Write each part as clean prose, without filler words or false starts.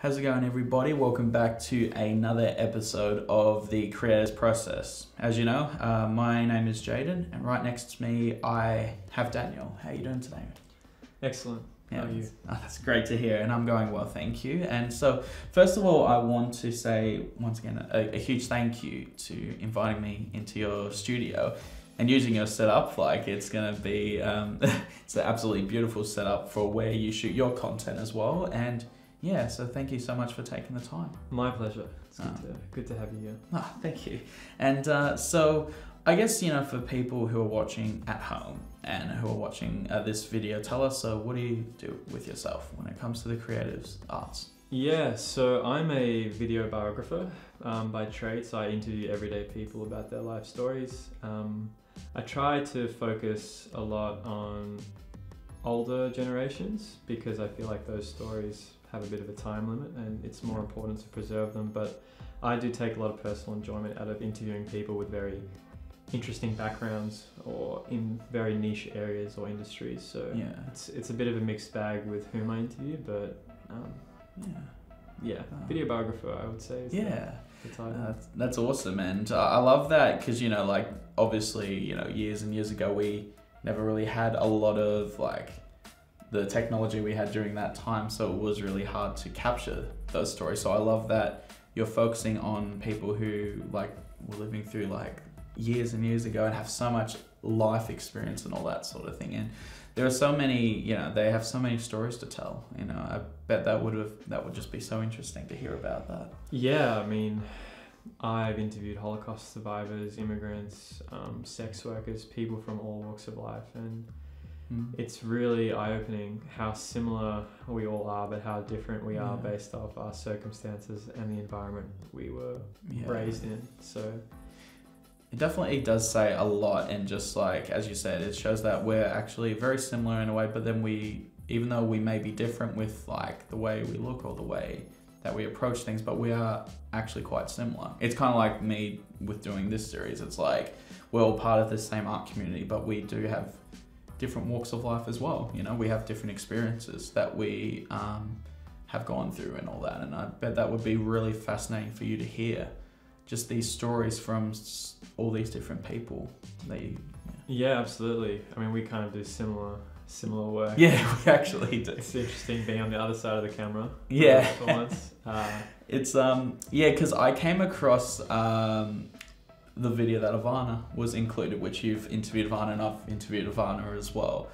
How's it going, everybody? Welcome back to another episode of The Creator's Process. As you know, my name is Jaden, and right next to me I have Daniel. How are you doing today? Excellent. Yeah, How are you? Oh, that's great to hear, and I'm going well, thank you. And so, first of all, I want to say, once again, a huge thank you to inviting me into your studio and using your setup. Like, it's going to be, it's an absolutely beautiful setup for where you shoot your content as well. And yeah, so thank you so much for taking the time. My pleasure. It's good to have you here. Oh, thank you. And so I guess, for people who are watching at home and who are watching this video, tell us, what do you do with yourself when it comes to the creative arts? Yeah, so I'm a video biographer by trade, so I interview everyday people about their life stories. I try to focus a lot on older generations because I feel like those stories have a bit of a time limit and it's more important to preserve them, but I do take a lot of personal enjoyment out of interviewing people with very interesting backgrounds or in very niche areas or industries, so Yeah. it's a bit of a mixed bag with whom I interview, but video biographer I would say is the title. That's awesome, and I love that because like obviously years and years ago we never really had a lot of like the technology we had during that time, so it was really hard to capture those stories. So I love that you're focusing on people who like were living through like years and years ago and have so much life experience and all that sort of thing. And there are so many, they have so many stories to tell. I bet that would just be so interesting to hear about that. Yeah, I mean, I've interviewed Holocaust survivors, immigrants, sex workers, people from all walks of life, and it's really eye-opening how similar we all are, but how different we are based off our circumstances and the environment we were raised in. So it definitely does say a lot, and just like, as you said, it shows that we're actually very similar in a way, but then even though we may be different with like the way we look or the way that we approach things, but we are actually quite similar. It's kind of like me with doing this series. It's like we're all part of the same art community, but we do have different walks of life as well. We have different experiences that we have gone through and all that. And I bet that would be really fascinating for you to hear, just these stories from all these different people that Yeah, absolutely. I mean, we kind of do similar work. Yeah, we actually do. It's interesting being on the other side of the camera. Yeah. For once. It's because I came across the video that Ivana was included, which you've interviewed Ivana, and I've interviewed Ivana as well.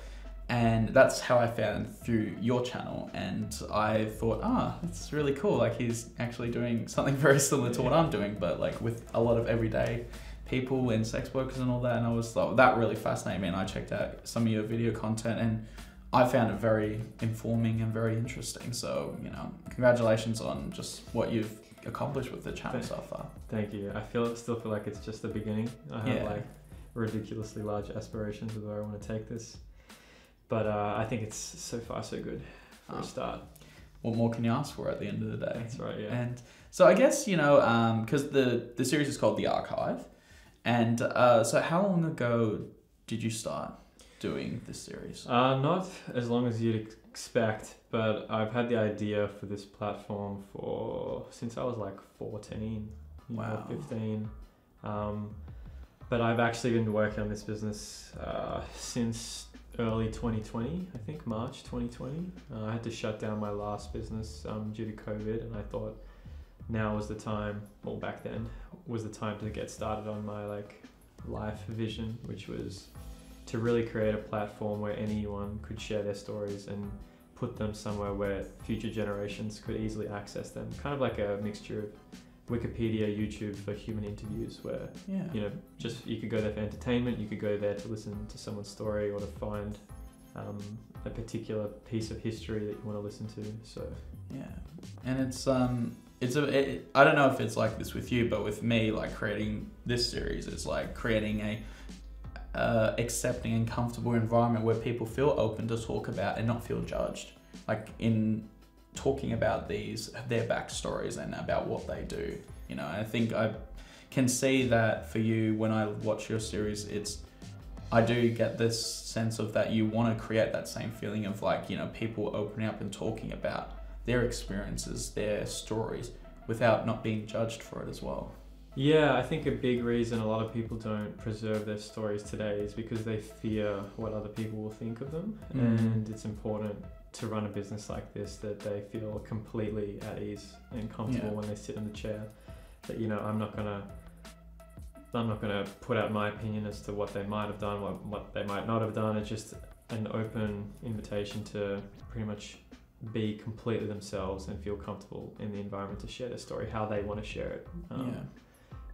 And that's how I found through your channel, and I thought, that's really cool. Like, he's actually doing something very similar to what I'm doing, but like with a lot of everyday people and sex workers and all that. And I was thought that really fascinated me, and I checked out some of your video content and I found it very informing and very interesting. So, congratulations on just what you've accomplished with the channel so far. Thank you. I still feel like it's just the beginning. I have like ridiculously large aspirations of where I want to take this. But I think it's so far so good for a start. What more can you ask for at the end of the day? That's right, yeah. And so I guess, because the series is called The Archive, and so how long ago did you start doing this series? Not as long as you'd expect, but I've had the idea for this platform since I was like 14, Wow. 15. But I've actually been working on this business since early 2020, I think March 2020. I had to shut down my last business due to COVID, and I thought now was the time, or back then, was the time to get started on my life vision, which was to really create a platform where anyone could share their stories and put them somewhere where future generations could easily access them. Kind of like a mixture of Wikipedia, YouTube for human interviews, where just you could go there for entertainment, you could go there to listen to someone's story or to find a particular piece of history that you want to listen to. So and I don't know if it's like this with you, but with me, like creating this series is like creating a accepting and comfortable environment where people feel open to talk about and not feel judged, like in talking about their backstories and about what they do. I think I can see that for you when I watch your series. I do get this sense of that you want to create that same feeling of people opening up and talking about their experiences, their stories, without not being judged for it as well. Yeah, I think a big reason a lot of people don't preserve their stories today is because they fear what other people will think of them. And it's important to run a business like this that they feel completely at ease and comfortable when they sit in the chair. That, you know, I'm not gonna put out my opinion as to what they might have done, what they might not have done. It's just an open invitation to pretty much be completely themselves and feel comfortable in the environment to share their story, how they want to share it.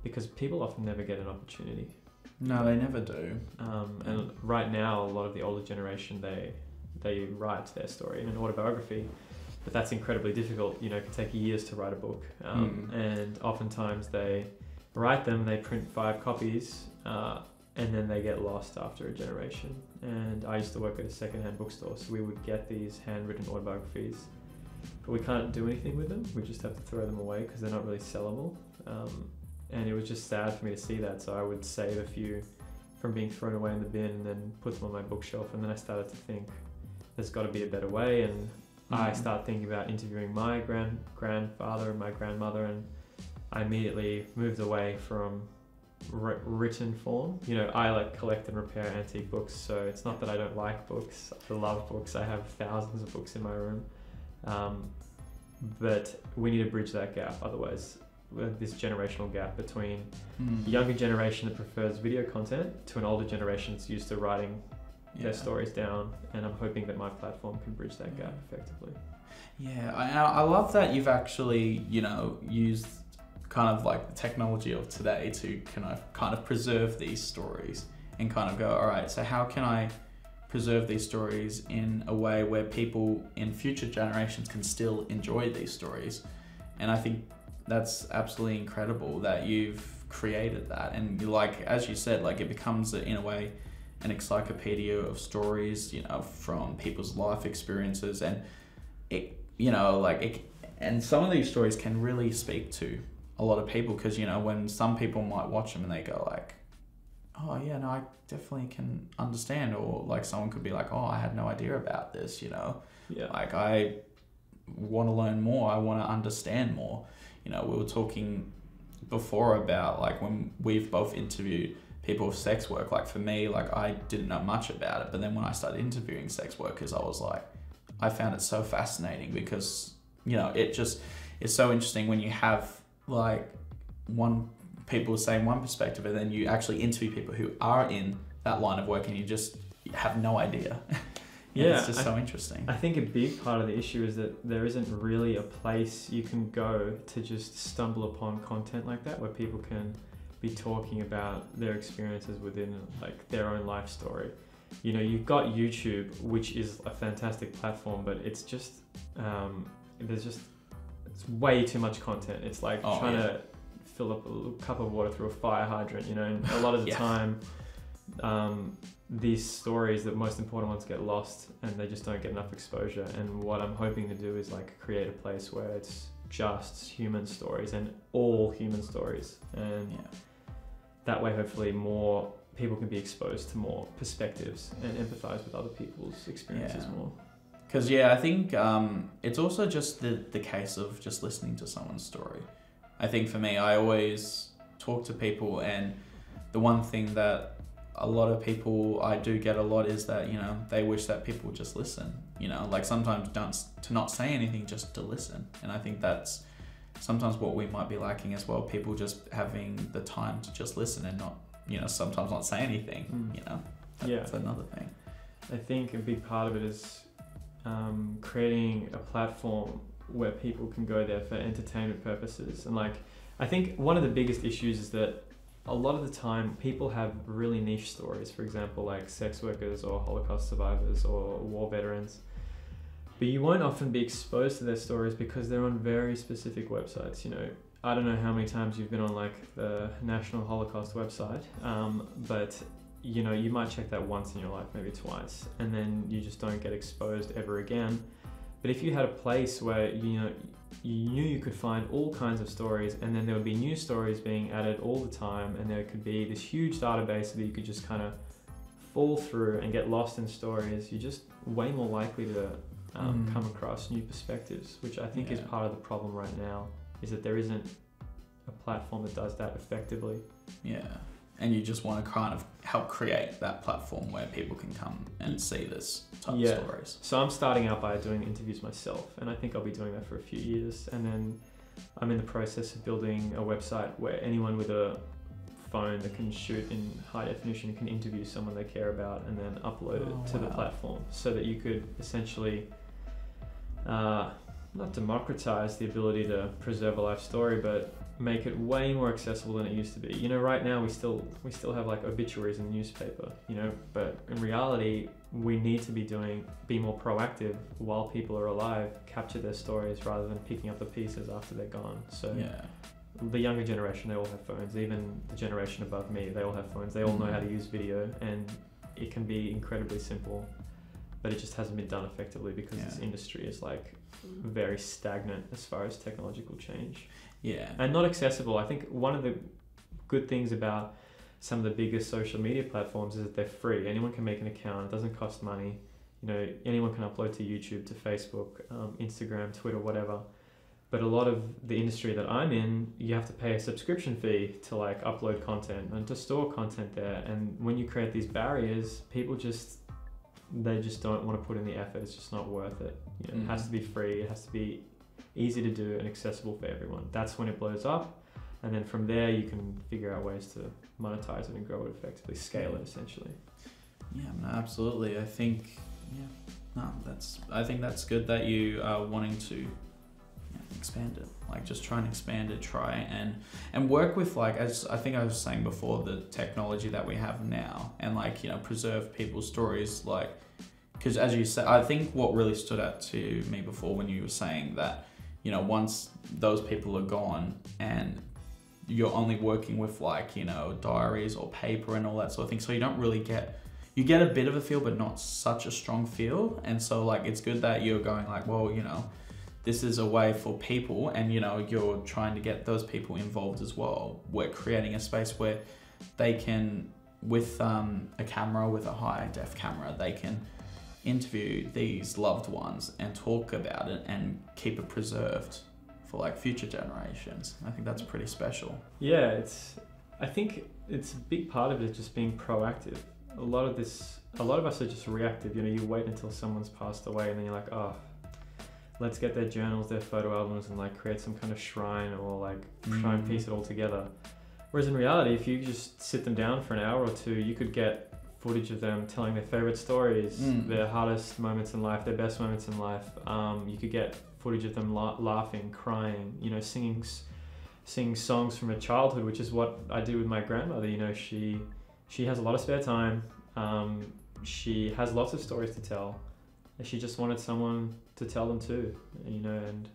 Because people often never get an opportunity. No, they never do. And right now, a lot of the older generation, they write their story in an autobiography, but that's incredibly difficult. You know, it can take years to write a book. And oftentimes they write them, they print 5 copies, and then they get lost after a generation. And I used to work at a secondhand bookstore, so we would get these handwritten autobiographies, but we can't do anything with them. We just have to throw them away because they're not really sellable. And it was just sad for me to see that, so I would save a few from being thrown away in the bin and then put them on my bookshelf. And then I started to think, there's got to be a better way. And I started thinking about interviewing my grandfather and my grandmother, and I immediately moved away from written form. You know, I like collect and repair antique books, so it's not that I don't like books. I love books. I have thousands of books in my room. But we need to bridge that gap, otherwise this generational gap between the younger generation that prefers video content to an older generation that's used to writing their stories down, and I'm hoping that my platform can bridge that gap effectively. Yeah, I love that you've actually, you know, used kind of like the technology of today to kind of preserve these stories and kind of go, all right, so how can I preserve these stories in a way where people in future generations can still enjoy these stories? And I think that's absolutely incredible that you've created that. And you, like, as you said, like it becomes in a way an encyclopedia of stories, you know, from people's life experiences, and it, you know, like it, and some of these stories can really speak to a lot of people, because, you know, when some people might watch them and they go like, oh yeah, no, I definitely can understand, or like someone could be like, oh, I had no idea about this, you know, like I want to learn more, I want to understand more. You know, we were talking before about like when we've both interviewed people with sex work, like for me, like I didn't know much about it, but then when I started interviewing sex workers, I was like, I found it so fascinating, because, you know, it's so interesting when you have like people saying one perspective, and then you actually interview people who are in that line of work and you just have no idea. It's just so interesting. I think a big part of the issue is that there isn't really a place you can go to just stumble upon content like that, where people can be talking about their experiences within like their own life story. You know, you've got YouTube, which is a fantastic platform, but it's just it's way too much content. It's like trying to fill up a cup of water through a fire hydrant, you know, and a lot of the time these stories, the most important ones, get lost and they just don't get enough exposure. And what I'm hoping to do is like create a place where it's just human stories and all human stories, and that way hopefully more people can be exposed to more perspectives and empathize with other people's experiences more. Because I think it's also just the case of just listening to someone's story. I think for me, I always talk to people, and the one thing that a lot of people I do get a lot is that, you know, they wish that people would just listen, you know, like sometimes to not say anything, just to listen. And I think that's sometimes what we might be lacking as well, people just having the time to just listen and not, you know, sometimes not say anything, you know. That's another thing. I think a big part of it is creating a platform where people can go there for entertainment purposes. And like, I think one of the biggest issues is that a lot of the time people have really niche stories, for example, like sex workers or Holocaust survivors or war veterans, but you won't often be exposed to their stories because they're on very specific websites. You know, I don't know how many times you've been on like the National Holocaust website, but you know, you might check that once in your life, maybe twice, and then you just don't get exposed ever again. But if you had a place where, you know, you knew you could find all kinds of stories, and then there would be new stories being added all the time, and there could be this huge database that you could just kind of fall through and get lost in stories, you're just way more likely to come across new perspectives, which I think is part of the problem right now, is that there isn't a platform that does that effectively. Yeah. And you just want to kind of help create that platform where people can come and see this type of stories. So I'm starting out by doing interviews myself, and I think I'll be doing that for a few years. And then I'm in the process of building a website where anyone with a phone that can shoot in high definition can interview someone they care about and then upload it to the platform, so that you could essentially not democratize the ability to preserve a life story, but make it way more accessible than it used to be. You know, right now we still have like obituaries in the newspaper, you know, but in reality we need to be more proactive while people are alive, capture their stories rather than picking up the pieces after they're gone. So the younger generation, they all have phones. Even the generation above me, they all have phones. They all know how to use video, and it can be incredibly simple, but it just hasn't been done effectively because this industry is like very stagnant as far as technological change. Yeah. And not accessible. I think one of the good things about some of the biggest social media platforms is that they're free. Anyone can make an account. It doesn't cost money. You know, anyone can upload to YouTube, to Facebook, Instagram, Twitter, whatever. But a lot of the industry that I'm in, you have to pay a subscription fee to like upload content and to store content there. And when you create these barriers, people they just don't want to put in the effort. It's just not worth it. You know, it has to be free. It has to be easy to do and accessible for everyone. That's when it blows up. And then from there, you can figure out ways to monetize it and grow it effectively, scale it essentially. Yeah, no, absolutely. I think, I think that's good that you are wanting to expand it, like just try and expand it, try and work with, like, as I think I was saying before, the technology that we have now, and like, you know, preserve people's stories, like, because as you said, I think what really stood out to me before when you were saying that, you know, once those people are gone and you're only working with like, you know, diaries or paper and all that sort of thing, so you don't really you get a bit of a feel but not such a strong feel. And so like it's good that you're going like, well, you know, this is a way for people, and you know, you're trying to get those people involved as well. We're creating a space where they can, with a camera, with a high def camera, they can interview these loved ones and talk about it and keep it preserved for like future generations. I think that's pretty special. Yeah, I think it's a big part of it just being proactive. A lot of us are just reactive. You know, you wait until someone's passed away and then you're like, oh, let's get their journals, their photo albums, and like create some kind of shrine or like try and piece it all together. Whereas in reality, if you just sit them down for an hour or two, you could get footage of them telling their favorite stories, their hardest moments in life, their best moments in life. You could get footage of them laughing, crying, you know, singing songs from her childhood, which is what I do with my grandmother. You know, she has a lot of spare time. She has lots of stories to tell. She just wanted someone to tell them to, you know, and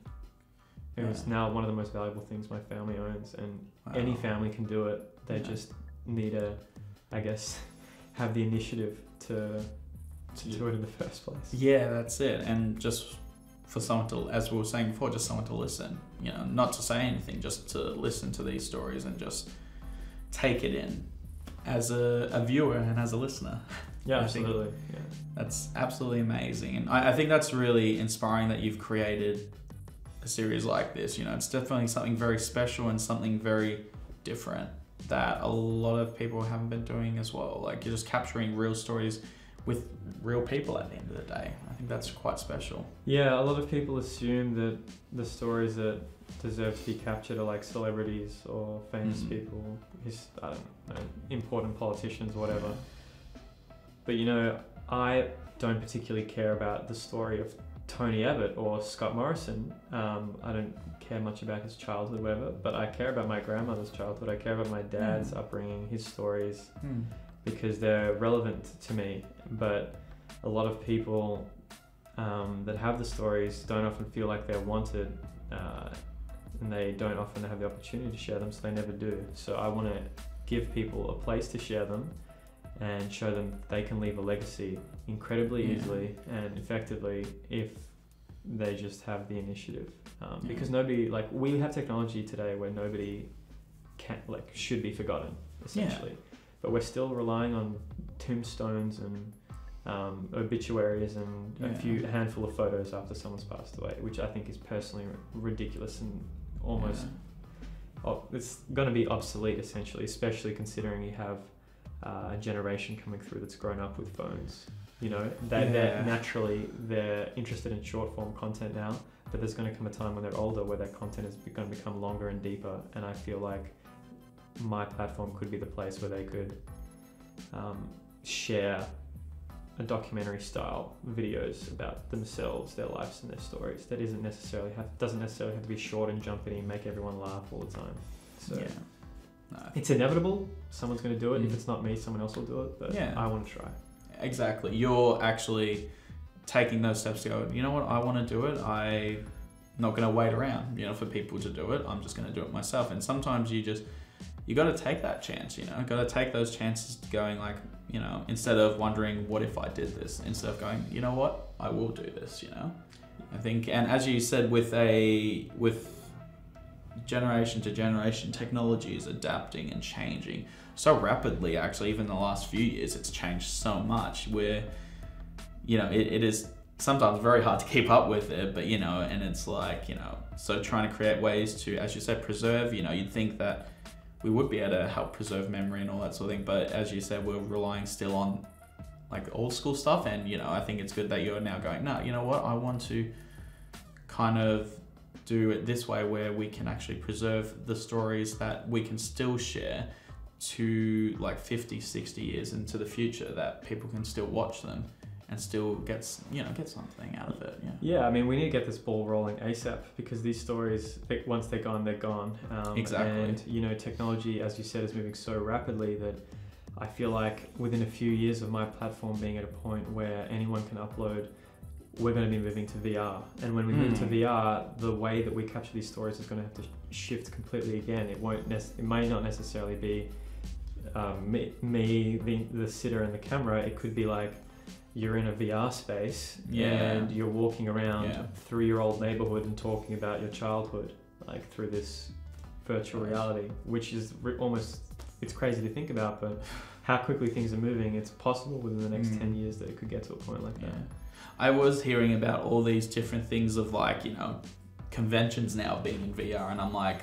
it was now one of the most valuable things my family owns, and any family can do it. They just need to, I guess, have the initiative to do it in the first place. Yeah, that's it. And just for someone to, as we were saying before, just someone to listen, you know, not to say anything, just to listen to these stories and just take it in as a viewer and as a listener. Yeah, absolutely. Yeah. That's absolutely amazing. And I think that's really inspiring that you've created a series like this. You know, it's definitely something very special and something very different that a lot of people haven't been doing as well. Like, you're just capturing real stories with real people at the end of the day. I think that's quite special. Yeah, a lot of people assume that the stories that deserve to be captured are like celebrities or famous people, I don't know, important politicians, whatever. But you know, I don't particularly care about the story of Tony Abbott or Scott Morrison. I don't care much about his childhood, whatever, but I care about my grandmother's childhood. I care about my dad's upbringing, his stories, because they're relevant to me. But a lot of people that have the stories don't often feel like they're wanted, and they don't often have the opportunity to share them, so they never do. So I want to give people a place to share them and show them they can leave a legacy incredibly easily and effectively if they just have the initiative. Because nobody, like, we have technology today where nobody should be forgotten, essentially. But we're still relying on tombstones and obituaries and a handful of photos after someone's passed away, which I think is personally ridiculous and almost it's going to be obsolete essentially, especially considering you have a generation coming through that's grown up with phones. You know, they're naturally they're interested in short form content now, but there's going to come a time when they're older where that content is going to become longer and deeper, and I feel like my platform could be the place where they could share a documentary style videos about themselves, their lives and their stories that doesn't necessarily have to be short and jumpy and make everyone laugh all the time. So it's inevitable, someone's going to do it. If it's not me, someone else will do it, but I want to try. Exactly. You're actually taking those steps to go, you know what, I want to do it. I'm not going to wait around, you know, for people to do it. I'm just going to do it myself. And sometimes you got to take that chance, you know, got to take those chances going like, you know, instead of wondering, what if I did this? Instead of going, you know what, I will do this, you know. I think, and as you said, with generation to generation, technology is adapting and changing so rapidly. Actually, even in the last few years, it's changed so much where, you know, it is sometimes very hard to keep up with it, but, you know, and it's like, you know, so trying to create ways to, as you said, preserve, you know, you'd think that we would be able to help preserve memory and all that sort of thing, but as you said, we're relying still on like old school stuff. And, you know, I think it's good that you're now going, no, you know what, I want to kind of do it this way where we can actually preserve the stories that we can still share to like 50, 60 years into the future, that people can still watch them and still get something out of it. I mean, we need to get this ball rolling ASAP, because these stories, once they're gone, they're gone. Exactly. And, you know, technology, as you said, is moving so rapidly that I feel like within a few years of my platform being at a point where anyone can upload, we're going to be moving to VR. And when we move to VR, the way that we capture these stories is going to have to shift completely again. It may not necessarily be me, the sitter and the camera. It could be like you're in a VR space and you're walking around a 3-year-old neighborhood and talking about your childhood, like through this virtual reality, which is almost, it's crazy to think about, but how quickly things are moving. It's possible within the next 10 years that it could get to a point like that. I was hearing about all these different things of like, you know, conventions now being in VR, and I'm like,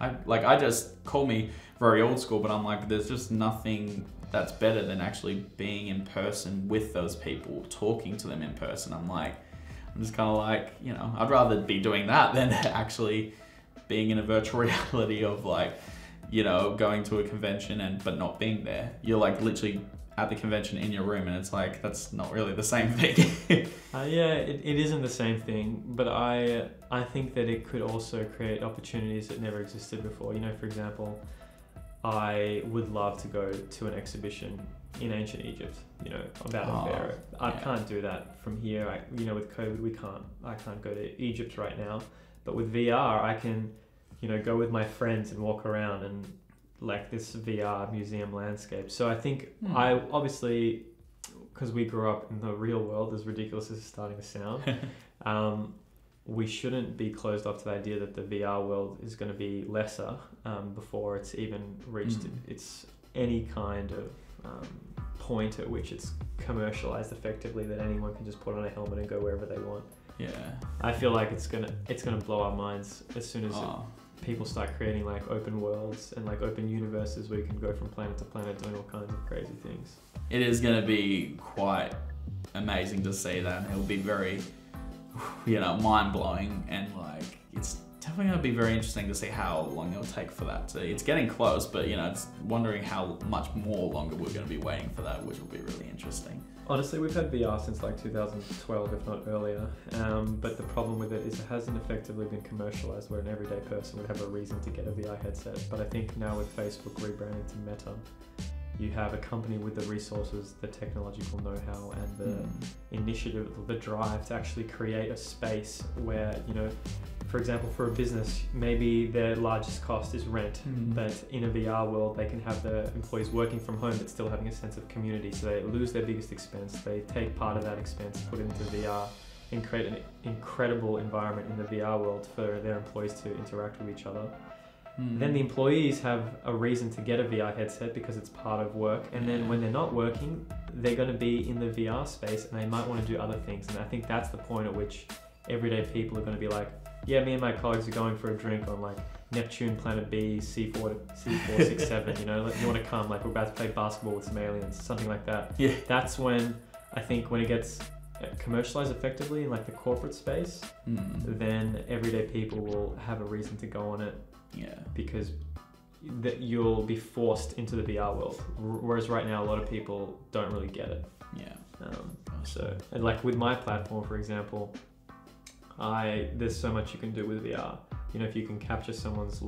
I just call me very old school, but I'm like, there's just nothing that's better than actually being in person with those people, talking to them in person. I'm just kind of like, you know, I'd rather be doing that than actually being in a virtual reality of like, you know, going to a convention but not being there. You're like literally at the convention in your room, and it's like, that's not really the same thing. It isn't the same thing, but I think that it could also create opportunities that never existed before. You know, for example, I would love to go to an exhibition in ancient Egypt, you know, about a pharaoh. I can't do that from here. You know, with COVID, I can't go to Egypt right now. But with VR, I can, you know, go with my friends and walk around and like this VR museum landscape. So I think I obviously, because we grew up in the real world, as ridiculous as it's starting to sound, we shouldn't be closed off to the idea that the VR world is going to be lesser before it's even reached its any kind of point at which it's commercialized effectively, that anyone can just put on a helmet and go wherever they want. I feel like it's gonna blow our minds as soon as people start creating like open worlds and like open universes where you can go from planet to planet doing all kinds of crazy things. It is going to be quite amazing to see that. It'll be very, you know, mind-blowing, and like it's definitely going to be very interesting to see how long it'll take for that to, it's getting close, but you know, it's wondering how much more longer we're going to be waiting for that, which will be really interesting. Honestly, we've had VR since like 2012, if not earlier, but the problem with it is it hasn't effectively been commercialized where an everyday person would have a reason to get a VR headset. But I think now with Facebook rebranding to Meta, you have a company with the resources, the technological know-how, and the initiative, the drive to actually create a space where, you know, for example, for a business, maybe their largest cost is rent, but in a VR world, they can have their employees working from home but still having a sense of community. So they lose their biggest expense, they take part of that expense, put it into VR, and create an incredible environment in the VR world for their employees to interact with each other. Then the employees have a reason to get a VR headset because it's part of work. And then when they're not working, they're going to be in the VR space and they might want to do other things. And I think that's the point at which everyday people are going to be like, yeah, me and my colleagues are going for a drink on like Neptune, Planet B, C467, you know, you want to come, like we're about to play basketball with some aliens, something like that. Yeah. That's when, I think when it gets commercialized effectively in like the corporate space, then everyday people will have a reason to go on it. Yeah. Because you'll be forced into the VR world. Whereas right now, a lot of people don't really get it. Yeah. So, and like with my platform, for example, there's so much you can do with VR. You know, if you can capture someone's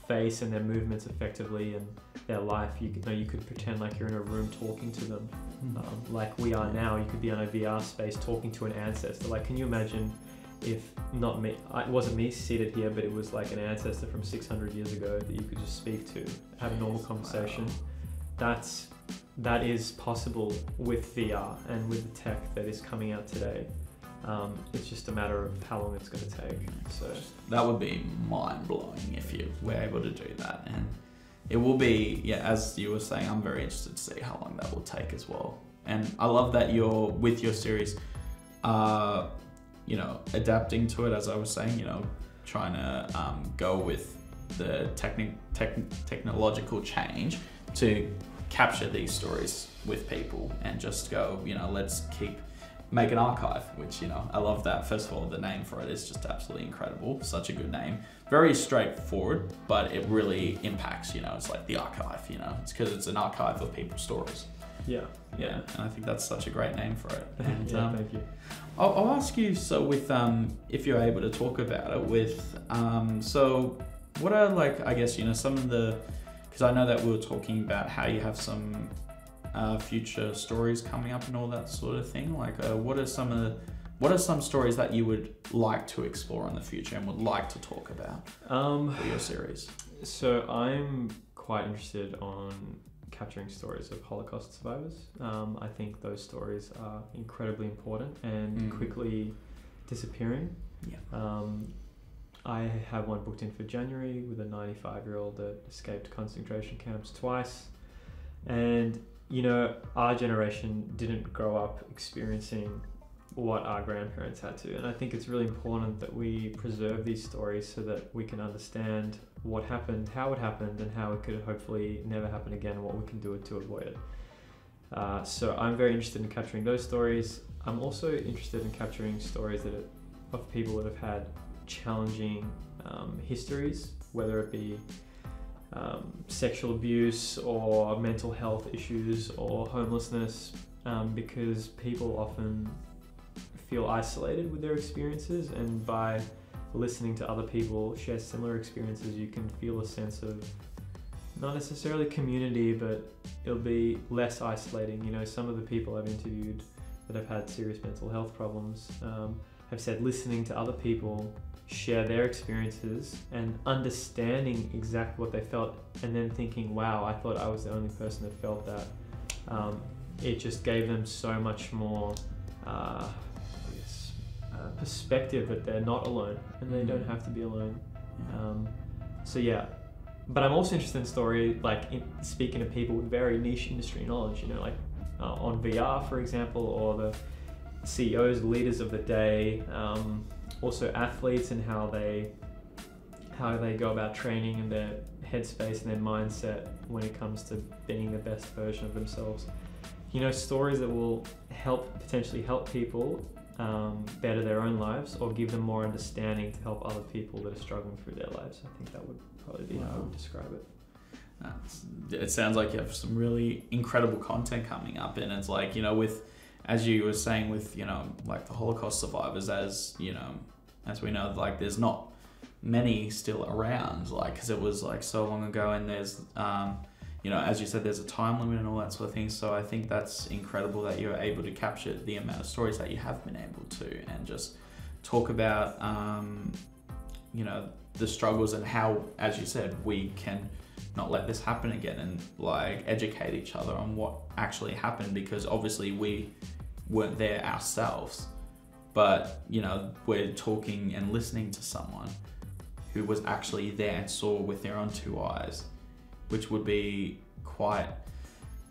face and their movements effectively and their life, you could pretend like you're in a room talking to them, like we are now. You could be on a VR space talking to an ancestor. Like, can you imagine if not me, it wasn't me seated here, but it was like an ancestor from 600 years ago that you could just speak to, have a normal conversation. Wow. That is possible with VR and with the tech that is coming out today. It's just a matter of how long it's going to take. So that would be mind-blowing if you were able to do that, and it will be, yeah, as you were saying, I'm very interested to see how long that will take as well. And I love that you're, with your series, you know, adapting to it, as I was saying, you know, trying to go with the technological change to capture these stories with people and just go, you know, let's make an archive, which, you know, I love that. First of all, the name for it is just absolutely incredible. Such a good name. Very straightforward, but it really impacts, you know, it's like the archive, you know, it's because it's an archive of people's stories. Yeah. And I think that's such a great name for it. And, thank you. I'll ask you, so with, if you're able to talk about it with, so what are, like, I guess, you know, some of the, because I know that we were talking about how you have some future stories coming up and all that sort of thing. Like, what are some stories that you would like to explore in the future and would like to talk about for your series? So I'm quite interested on capturing stories of Holocaust survivors. I think those stories are incredibly important and quickly disappearing. Yeah. I have one booked in for January with a 95-year-old that escaped concentration camps twice. And, you know, our generation didn't grow up experiencing what our grandparents had to. And I think it's really important that we preserve these stories so that we can understand what happened, how it happened, and how it could hopefully never happen again, and what we can do to avoid it. So I'm very interested in capturing those stories. I'm also interested in capturing stories of people that have had challenging histories, whether it be sexual abuse or mental health issues or homelessness, because people often feel isolated with their experiences, and by listening to other people share similar experiences, you can feel a sense of not necessarily community, but it'll be less isolating. You know, some of the people I've interviewed that have had serious mental health problems have said listening to other people share their experiences and understanding exactly what they felt, and then thinking, wow, I thought I was the only person that felt that. It just gave them so much more perspective that they're not alone and they don't have to be alone. So yeah, but I'm also interested in story, like speaking to people with very niche industry knowledge, you know, like on VR, for example, or the CEOs, leaders of the day, also athletes and how they go about training and their headspace and their mindset when it comes to being the best version of themselves. You know, stories that will potentially help people better their own lives, or give them more understanding to help other people that are struggling through their lives. I think that would probably be how I would describe it. It sounds like you have some really incredible content coming up, and it's like, you know, with, as you were saying, with, you know, like the Holocaust survivors, as you know, as we know, like there's not many still around, like, because it was like so long ago, and there's you know, as you said, there's a time limit and all that sort of thing. So I think that's incredible that you're able to capture the amount of stories that you have been able to, and just talk about you know, the struggles and how, as you said, we can not let this happen again, and like educate each other on what actually happened, because obviously we weren't there ourselves, but you know, we're talking and listening to someone who was actually there and saw with their own two eyes, which would be quite,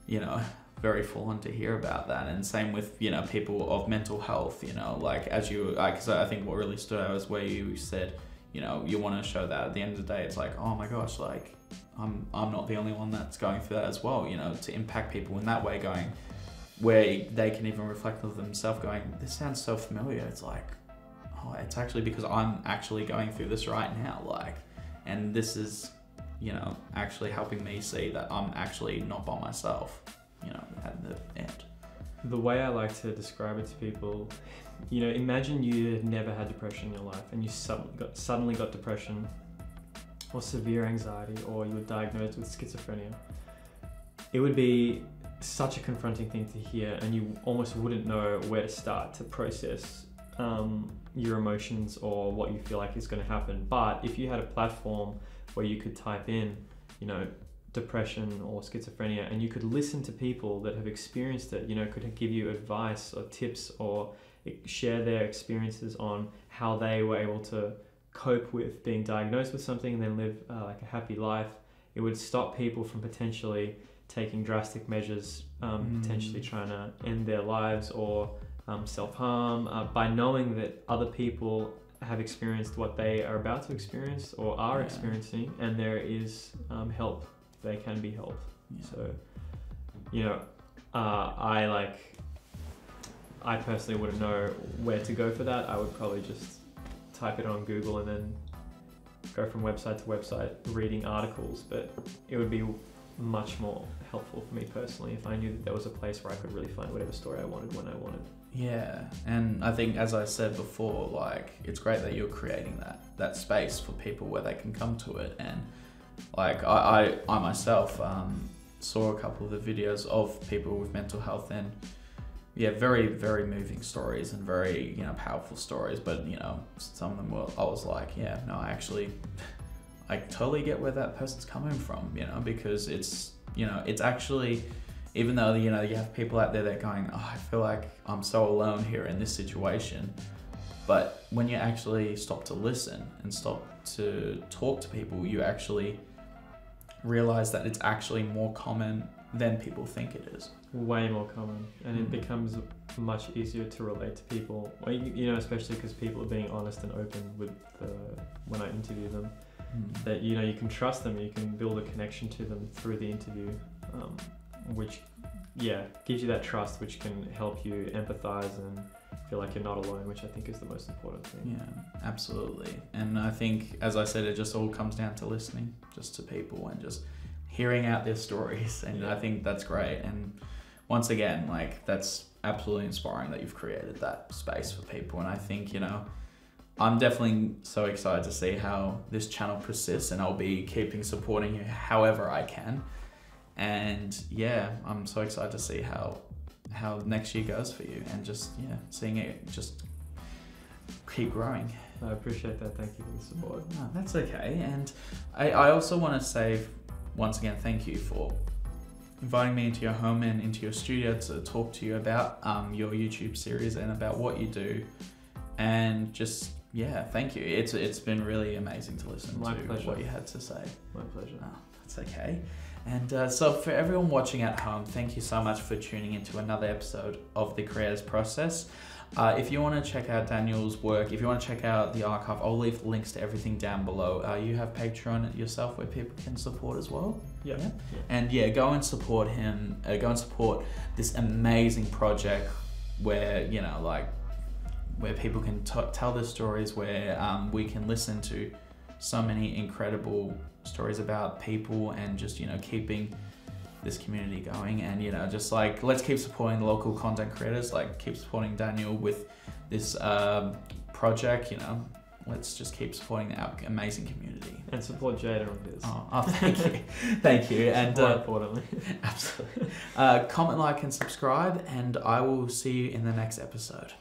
you know, very full on to hear about that. And same with, you know, people of mental health, you know, like as you, because I think what really stood out was where you said, you know, you want to show that at the end of the day, it's like, oh my gosh, like I'm not the only one that's going through that as well, you know, to impact people in that way, going where they can even reflect on themselves going, this sounds so familiar. It's like, oh, it's actually because I'm actually going through this right now. Like, and this is, you know, actually helping me see that I'm actually not by myself, you know, at the end. The way I like to describe it to people, you know, imagine you never had depression in your life and you suddenly got depression or severe anxiety, or you were diagnosed with schizophrenia. It would be such a confronting thing to hear, and you almost wouldn't know where to start to process your emotions or what you feel like is going to happen. But if you had a platform where you could type in, you know, depression or schizophrenia, and you could listen to people that have experienced it, you know, could give you advice or tips or share their experiences on how they were able to cope with being diagnosed with something and then live like a happy life, it would stop people from potentially taking drastic measures, potentially trying to end their lives or self-harm, by knowing that other people have experienced what they are about to experience or are experiencing, and there is help. They can be helped. So, you know, I personally wouldn't know where to go for that. I would probably just type it on Google and then go from website to website reading articles, but it would be much more helpful for me personally if I knew that there was a place where I could really find whatever story I wanted when I wanted. Yeah, and I think, as I said before, like, it's great that you're creating that space for people where they can come to it. And like I myself saw a couple of the videos of people with mental health, and yeah, very, very moving stories and very, you know, powerful stories. But, you know, some of them were, I was like, yeah, no, I totally get where that person's coming from, you know, because it's, you know, it's actually, even though, you know, you have people out there that are going, oh, I feel like I'm so alone here in this situation. But when you actually stop to listen and stop to talk to people, you actually realize that it's actually more common than people think it is. Way more common, and it becomes much easier to relate to people. Well, you know, especially because people are being honest and open with when I interview them. That, you know, you can trust them, you can build a connection to them through the interview, which, yeah, gives you that trust, which can help you empathize and feel like you're not alone, which I think is the most important thing. Yeah, absolutely. And I think, as I said, it just all comes down to listening just to people and just hearing out their stories. And I think that's great. And once again, like, that's absolutely inspiring that you've created that space for people. And I think, you know, I'm definitely so excited to see how this channel persists, and I'll be keeping supporting you however I can. And yeah, I'm so excited to see how next year goes for you, and just, yeah, seeing it just keep growing. I appreciate that. Thank you for the support. No, that's okay. And I also want to say, once again, thank you for inviting me into your home and into your studio to talk to you about your YouTube series and about what you do. And just, yeah, thank you. It's been really amazing to listen to what you had to say. My pleasure. Oh, that's okay. And so for everyone watching at home, thank you so much for tuning into another episode of The Creator's Process. If you want to check out Daniel's work, if you want to check out the archive, I'll leave links to everything down below. You have Patreon yourself where people can support as well? Yeah. And yeah, go and support him. Go and support this amazing project where, you know, like, where people can tell their stories, where we can listen to so many incredible stories about people, and just, you know, keeping this community going. And, you know, just like, let's keep supporting the local content creators, like keep supporting Daniel with this project, you know, let's just keep supporting our amazing community. And support Jada on his. Oh, thank you. Thank you. And more importantly. Absolutely. Comment, like, and subscribe, and I will see you in the next episode.